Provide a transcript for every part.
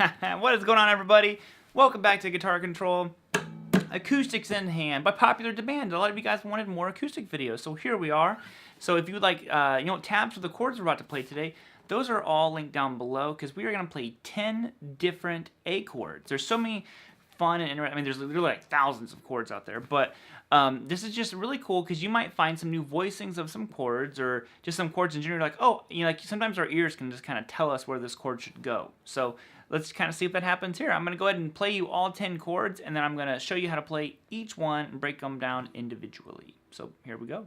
What is going on, everybody? Welcome back to Guitar Control. Acoustics in hand. By popular demand, a lot of you guys wanted more acoustic videos, so here we are. So if you would like, tabs for the chords we're about to play today, those are all linked down below because we are going to play 10 different A chords. There's so many fun and interesting. I mean, there's literally like thousands of chords out there, but this is just really cool because you might find some new voicings of some chords or just some chords in general. Like, oh, like sometimes our ears can just kind of tell us where this chord should go. So let's kind of see if that happens here. I'm going to go ahead and play you all 10 chords, and then I'm going to show you how to play each one and break them down individually. So here we go.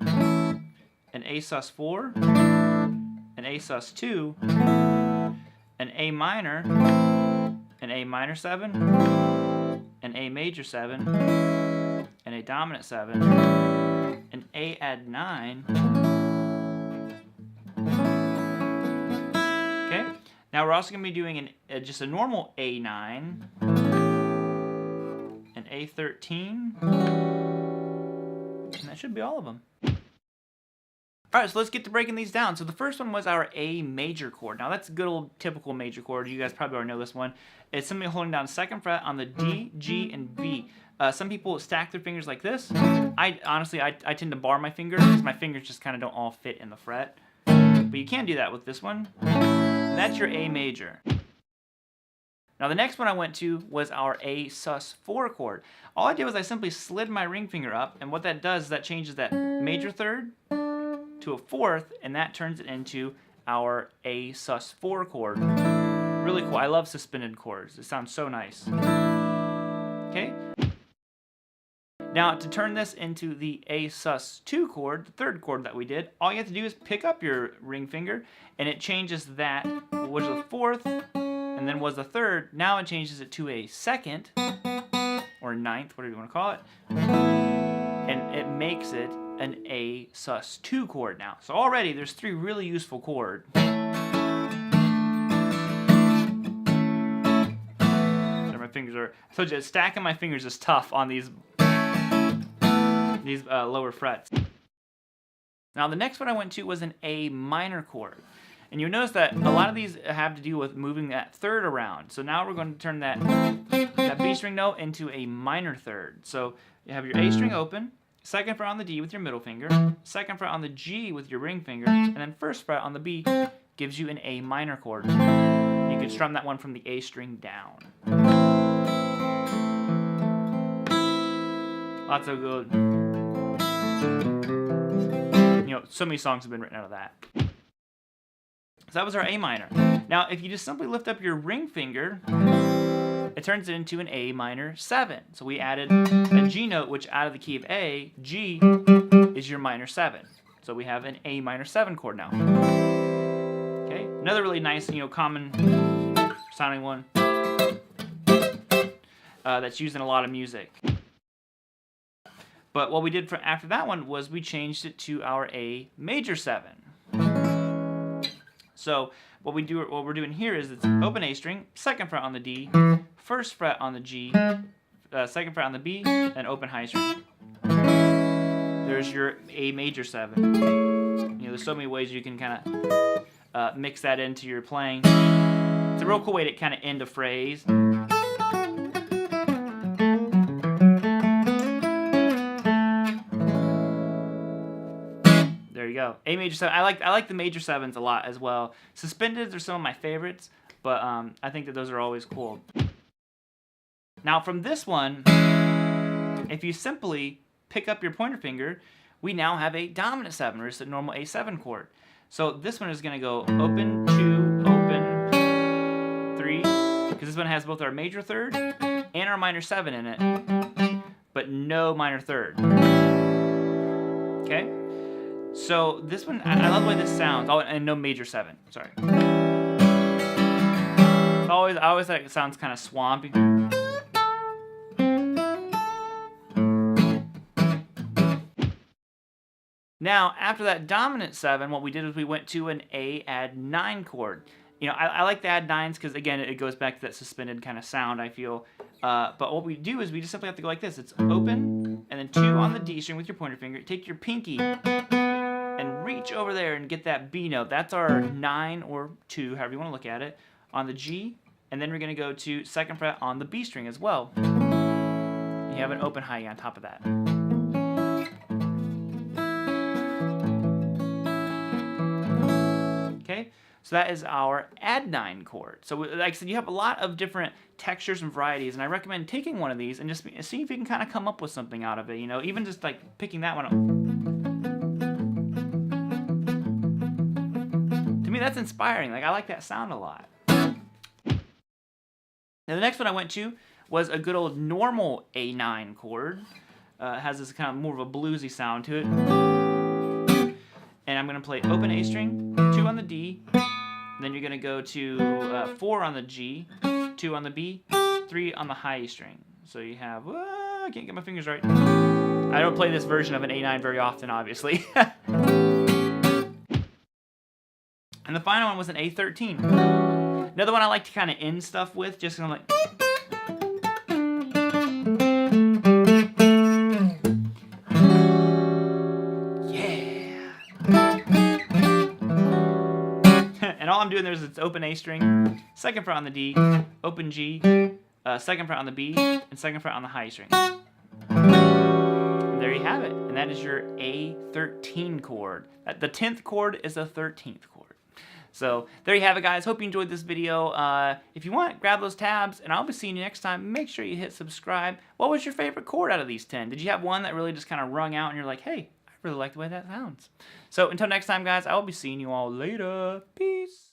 An A sus4, an A sus2, an A minor, an A minor 7, an A major 7, an A dominant 7, an A add 9. Okay, now we're also going to be doing just a normal A9, an A13, and that should be all of them. Alright, so let's get to breaking these down. So the first one was our A major chord. Now that's a good old typical major chord. You guys probably already know this one. It's simply holding down 2nd fret on the D, G, and B. Some people stack their fingers like this. Honestly, I tend to bar my fingers because my fingers just kind of don't all fit in the fret. But you can do that with this one. And that's your A major. Now the next one I went to was our A sus4 chord. All I did was I simply slid my ring finger up, and what that does is that changes that major third to a 4th, and that turns it into our A sus4 chord. Really cool. I love suspended chords. It sounds so nice. Okay. Now to turn this into the A sus2 chord, the 3rd chord that we did, all you have to do is pick up your ring finger, and it changes that, what was the 4th, and then was the 3rd. Now it changes it to a 2nd, or 9th, whatever you want to call it, and it makes it an A sus2 chord now. So already there's 3 really useful chords. My fingers are, I told you, stacking my fingers is tough on these lower frets. Now the next one I went to was an A minor chord. And you'll notice that a lot of these have to do with moving that 3rd around. So now we're going to turn that B string note into a minor 3rd. So you have your A string open, 2nd fret on the D with your middle finger, 2nd fret on the G with your ring finger, and then 1st fret on the B gives you an A minor chord. You can strum that one from the A string down. Lots of good, so many songs have been written out of that. So that was our A minor. Now, if you just simply lift up your ring finger, it turns it into an A minor 7. So we added a G note, which out of the key of A, G is your minor 7. So we have an A minor 7 chord now. Okay, another really nice, common sounding one that's used in a lot of music. But what we did after that one was we changed it to our A major 7. So what we're doing here is it's open A string, 2nd fret on the D, 1st fret on the G, 2nd fret on the B, and open high string. There's your A major 7. There's so many ways you can kind of mix that into your playing. It's a real cool way to kind of end a phrase. There you go. A major 7. I like the major 7s a lot as well. Suspendeds are some of my favorites, but I think that those are always cool. Now from this one, if you simply pick up your pointer finger, we now have a dominant 7, or just a normal A7 chord. So this one is going to go open, 2, open, 3, because this one has both our major 3rd and our minor 7 in it, but no minor 3rd. Okay? So this one, I love the way this sounds. Oh, and no major 7. Sorry. I always like it sounds kind of swampy. Now, after that dominant 7, what we did was we went to an A add 9 chord. I like the add 9s because, again, it goes back to that suspended kind of sound, I feel. But what we do is we just simply have to go like this. It's open, and then 2 on the D string with your pointer finger. Take your pinky and reach over there and get that B note. That's our 9 or 2, however you want to look at it, on the G, and then we're going to go to 2nd fret on the B string as well. You have an open high E on top of that. Okay, so that is our add 9 chord. So like I said, you have a lot of different textures and varieties, and I recommend taking one of these and just see if you can kind of come up with something out of it, you know, even just like picking that one up. To me, that's inspiring. Like, I like that sound a lot. Now, the next one I went to was a good old normal A9 chord. It has this kind of more of a bluesy sound to it. And I'm going to play open A string, 2 on the D, then you're going to go to 4 on the G, 2 on the B, 3 on the high E string. So you have, I can't get my fingers right. I don't play this version of an A9 very often, obviously. And the final one was an A13. Another one I like to kind of end stuff with, just kind of like... And all I'm doing there is it's open A string, 2nd fret on the D, open G, 2nd fret on the B, and 2nd fret on the high string. And there you have it. And that is your A13 chord. The 10th chord is the 13th chord. So there you have it, guys. Hope you enjoyed this video. If you want, grab those tabs, and I'll be seeing you next time. Make sure you hit subscribe. What was your favorite chord out of these 10? Did you have one that really just kind of rung out and you're like, hey, I really like the way that sounds? So until next time, guys, I will be seeing you all later. Peace.